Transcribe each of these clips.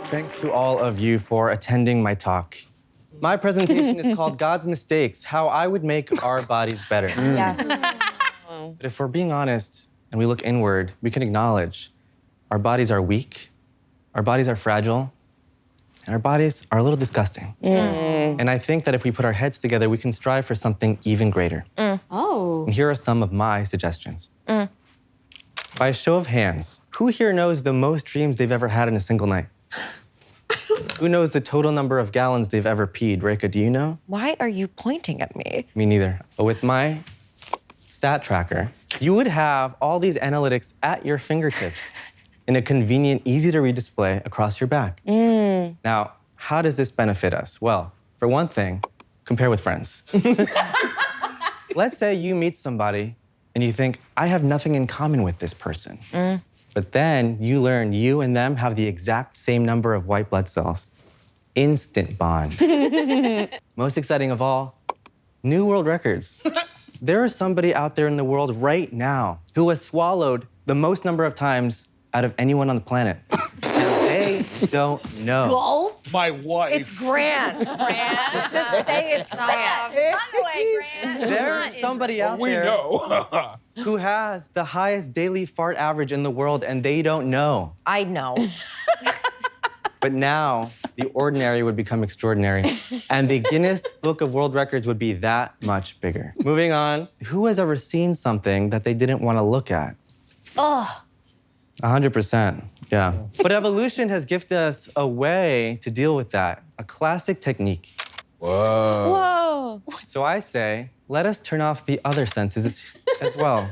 Thanks to all of you for attending my talk. My presentation is called God's Mistakes, How I Would Make Our Bodies Better. Yes. But if we're being honest and we look inward, we can acknowledge our bodies are weak, our bodies are fragile, and our bodies are a little disgusting. And I think that if we put our heads together, we can strive for something even greater. Oh. And here are some of my suggestions. By a show of hands, who here knows the most dreams they've ever had in a single night? Who knows the total number of gallons they've ever peed? Reika, do you know? Why are you pointing at me? Me neither. But with my stat tracker, you would have all these analytics at your fingertips in a convenient, easy-to-read display across your back. Now, how does this benefit us? Well, for one thing, compare with friends. Let's say you meet somebody and you think, I have nothing in common with this person. But then you learn you and them have the exact same number of white blood cells. Instant bond. Most exciting of all, new world records. There is somebody out there in the world right now who has swallowed the most number of times out of anyone on the planet. And they don't know. Gulp? My wife. It's Grant. Grant. Just say it's Grant. By the way, Grant. There's somebody out We there know. who has the highest daily fart average in the world and they don't know. I know. But now, the ordinary would become extraordinary, and the Guinness Book of World Records would be that much bigger. Moving on, who has ever seen something that they didn't want to look at? Oh. 100%, yeah. But evolution has gifted us a way to deal with that, a classic technique. Whoa. Whoa. So I say, let us turn off the other senses as well.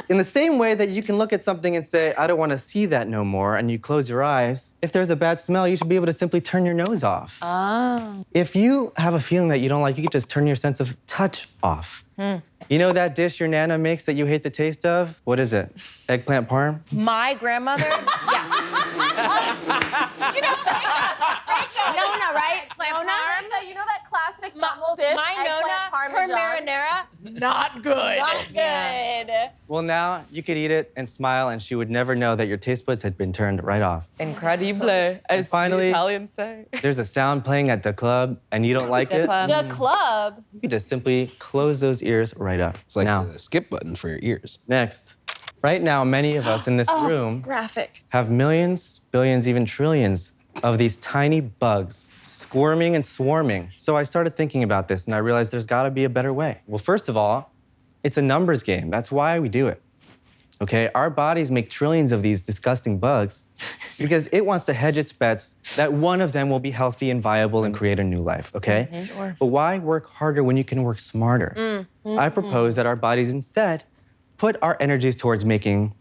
In the same way that you can look at something and say, I don't want to see that no more, and you close your eyes, if there's a bad smell, you should be able to simply turn your nose off. If you have a feeling that you don't like, you could just turn your sense of touch off. You know that dish your Nana makes that you hate the taste of? What is it? Eggplant parm? My grandmother? Yes. You know, Nona, right? Eggplant Nona, parm? you know that classic Tamil dish? My eggplant Nona, her parmesan? marinara, not good. Not good. Well, now you could eat it and smile, and she would never know that your taste buds had been turned right off. Incredible, as finally- the Italians say. There's a sound playing at the club, and you don't like The it. club. The club. You could just simply close those ears right up. It's like now, the skip button for your ears. next. Right now, many of us in this room Graphic. have millions, billions, even trillions of these tiny bugs squirming and swarming. So I started thinking about this, and I realized there's got to be a better way. Well, first of all, it's a numbers game. That's why we do it. Okay, our bodies make trillions of these disgusting bugs because it wants to hedge its bets that one of them will be healthy and viable and create a new life, okay? But why work harder when you can work smarter? I propose that our bodies instead put our energies towards making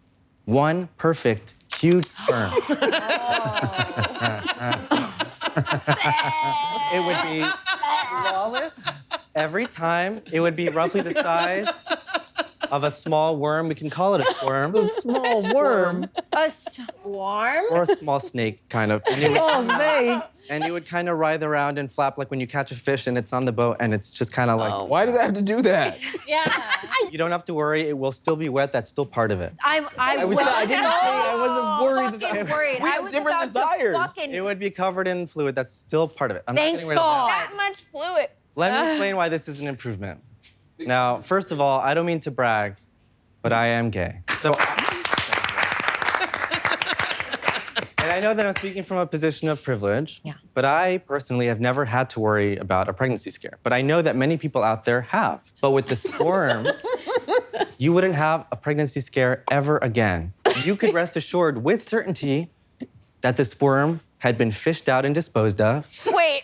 one perfect, huge sperm. It would be flawless every time. It would be roughly the size of a small worm. We can call it a squirm. A small worm. A swarm? Or a small snake, kind of. Small snake? And you would kind of writhe around and flap like when you catch a fish and it's on the boat and it's just kind of like, Why does it have to do that? Yeah. you don't have to worry, it will still be wet, that's still part of it. I wasn't worried about it. worried. We I have was different about desires. To fucking... It would be covered in fluid, that's still part of it. I'm not Thank getting rid of that. God. That much fluid. Let me explain why this is an improvement. Now, first of all, I don't mean to brag, but I am gay. So, and I know that I'm speaking from a position of privilege, Yeah. but I personally have never had to worry about a pregnancy scare. But I know that many people out there have. But with the sperm, you wouldn't have a pregnancy scare ever again. You could rest assured with certainty that the sperm had been fished out and disposed of. Wait.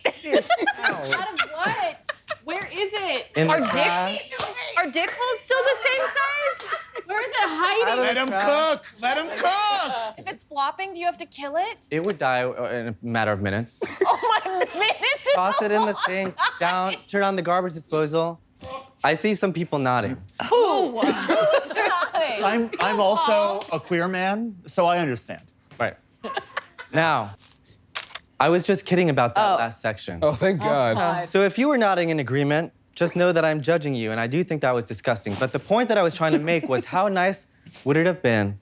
Out of what? Where is it? In Are the trash. Are dick holes still the same size? Where is it hiding? Let him cook. Let him cook. If it's flopping, do you have to kill it? It would die in a matter of minutes. Oh my minutes is Toss it in the sink, down, turn on the garbage disposal. I see some people nodding. Who? I'm also a queer man, so I understand. Right. Now, I was just kidding about that last section. Oh, thank God. So if you were nodding in agreement, just know that I'm judging you, and I do think that was disgusting. But the point that I was trying to make was how nice would it have been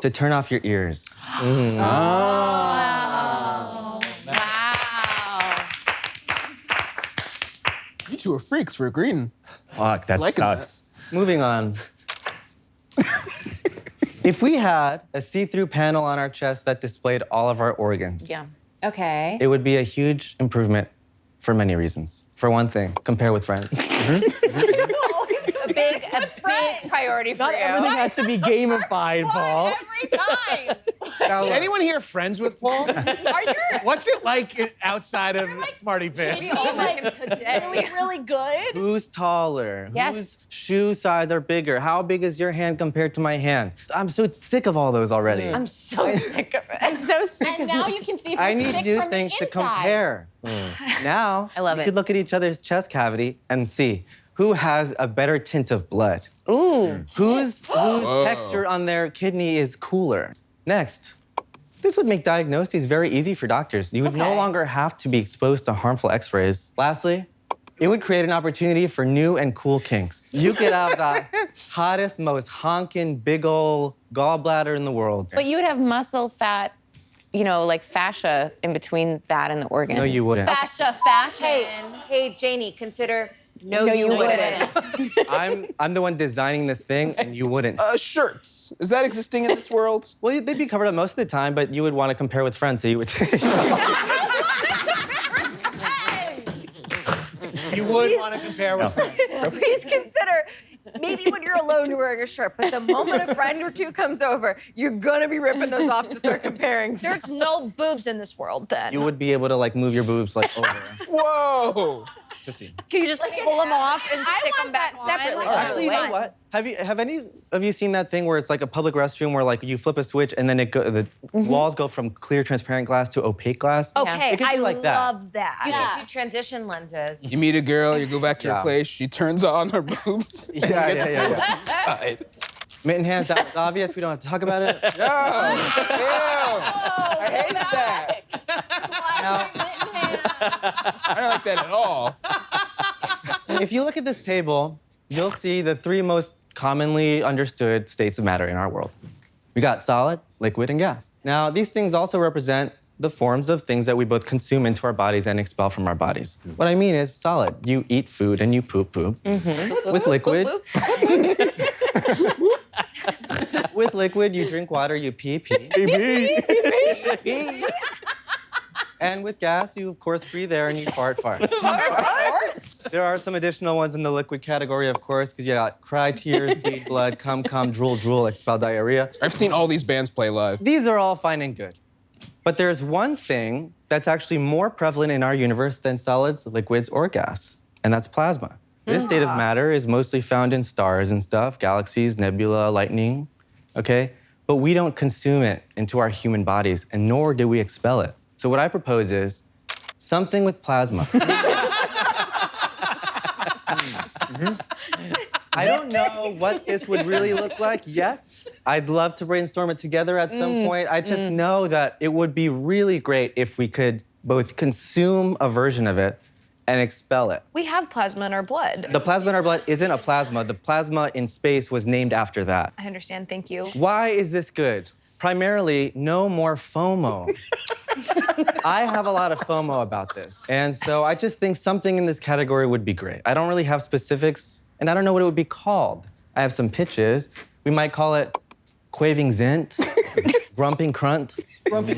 to turn off your ears. Wow. You two are freaks for agreeing. Fuck, that Liking sucks. Moving on. If we had a see-through panel on our chest that displayed all of our organs, Yeah. Okay. it would be a huge improvement for many reasons. For one thing, compare with friends. A big priority for Not you. everything has to be gamified, Paul. Every time. Now, Is anyone here friends with Paul? Are you What's it like outside of Smarty Pants? like Today. really good? who's taller? Yes. Whose shoe size are bigger? How big is your hand compared to my hand? I'm so sick of all those already. I'm so sick of it. I'm so sick And of now it. you can see if I you're need sick new from the things to inside. compare. Now, I love you it. could look at each other's chest cavity and see who has a better tint of blood. Ooh. Whose texture on their kidney is cooler? Next, this would make diagnoses very easy for doctors. You would no Okay. longer have to be exposed to harmful x-rays. Lastly, it would create an opportunity for new and cool kinks. You could have the hottest, most honking, big ol' gallbladder in the world. But you would have muscle, fat, like fascia in between that and the organ. No, you wouldn't. Fashion. Hey, Janie, consider No, you wouldn't. I'm the one designing this thing, and you wouldn't. Shirts. Is that existing in this world? Well, they'd be covered up most of the time, but you would want to compare with friends, so you would take. You would want to compare with friends. Please consider, maybe when you're alone, you're wearing a shirt, but the moment a friend or two comes over, you're gonna be ripping those off to start comparing stuff. There's no boobs in this world then. You would be able to like move your boobs like over Whoa. to see. Can you just pull them off and stick them back on? separately. Like, Actually, you know what? Have any of you seen that thing where it's like a public restroom where like you flip a switch and then the walls go from clear transparent glass to opaque glass? Okay, It could be I like that. love that. You Yeah. can do transition lenses. You meet a girl, you go back to Yeah. her place, she turns on her boobs. and Yeah, you get to see yeah. what's inside. Mitten hands, that was obvious. We don't have to talk about it. No. Ew. I hate that. Now, I don't like that at all. if you look at this table, you'll see the three most commonly understood states of matter in our world. We got solid, liquid, and gas. Now, these things also represent the forms of things that we both consume into our bodies and expel from our bodies. What I mean is solid. You eat food and you poop poop. With liquid, with liquid, you drink water, you pee pee. And with gas, you of course breathe air and you fart farts. There are some additional ones in the liquid category, of course, because you got cry, tears, bleed blood, cum, drool, drool, expel diarrhea. I've seen all these bands play live. These are all fine and good. But there's one thing that's actually more prevalent in our universe than solids, liquids, or gas, and that's plasma. This state of matter is mostly found in stars and stuff, galaxies, nebula, lightning, okay? But we don't consume it into our human bodies, and nor do we expel it. So what I propose is something with plasma. I don't know what this would really look like yet. I'd love to brainstorm it together at some point. I just know that it would be really great if we could both consume a version of it and expel it. We have plasma in our blood. The plasma in our blood isn't a plasma. The plasma in space was named after that. I understand, thank you. Why is this good? Primarily, no more FOMO. I have a lot of FOMO about this. And so I just think something in this category would be great. I don't really have specifics, and I don't know what it would be called. I have some pitches. We might call it Quaving Zint, Grumping Crunt.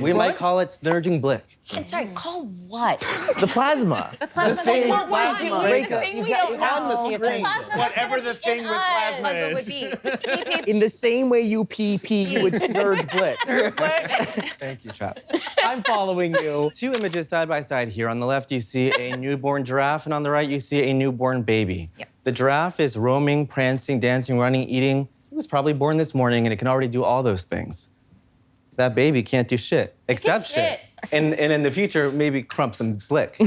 We might call it Snurging Blick. And sorry, call what? The plasma. The plasma thing. Whatever the thing with plasma is. In the same way you pee, you would snurge blick. Thank you, Chap. I'm following you. Two images side by side here. On the left, you see a newborn giraffe, and on the right, you see a newborn baby. Yep. The giraffe is roaming, prancing, dancing, running, eating. It was probably born this morning, and it can already do all those things. That baby can't do shit, except shit. And in the future, maybe crump some blick.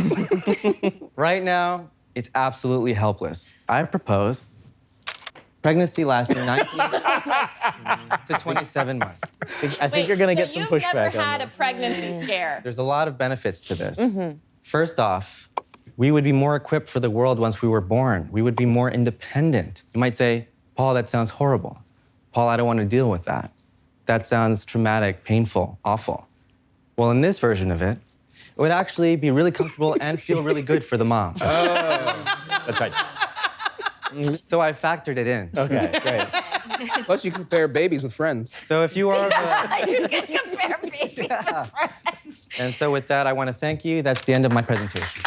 Right now, it's absolutely helpless. I propose pregnancy lasting 19 to 27 months. I think you're gonna get some You've pushback never on had that. a pregnancy scare. There's a lot of benefits to this. First off, we would be more equipped for the world once we were born. We would be more independent. You might say, Paul, that sounds horrible. Paul, I don't want to deal with that. that sounds traumatic, painful, awful. Well, in this version of it, it would actually be really comfortable and feel really good for the mom. That's right. So I factored it in. Okay, great. Plus, you can compare babies with friends. So if you are You can compare babies with friends. And so with that, I want to thank you. That's the end of my presentation.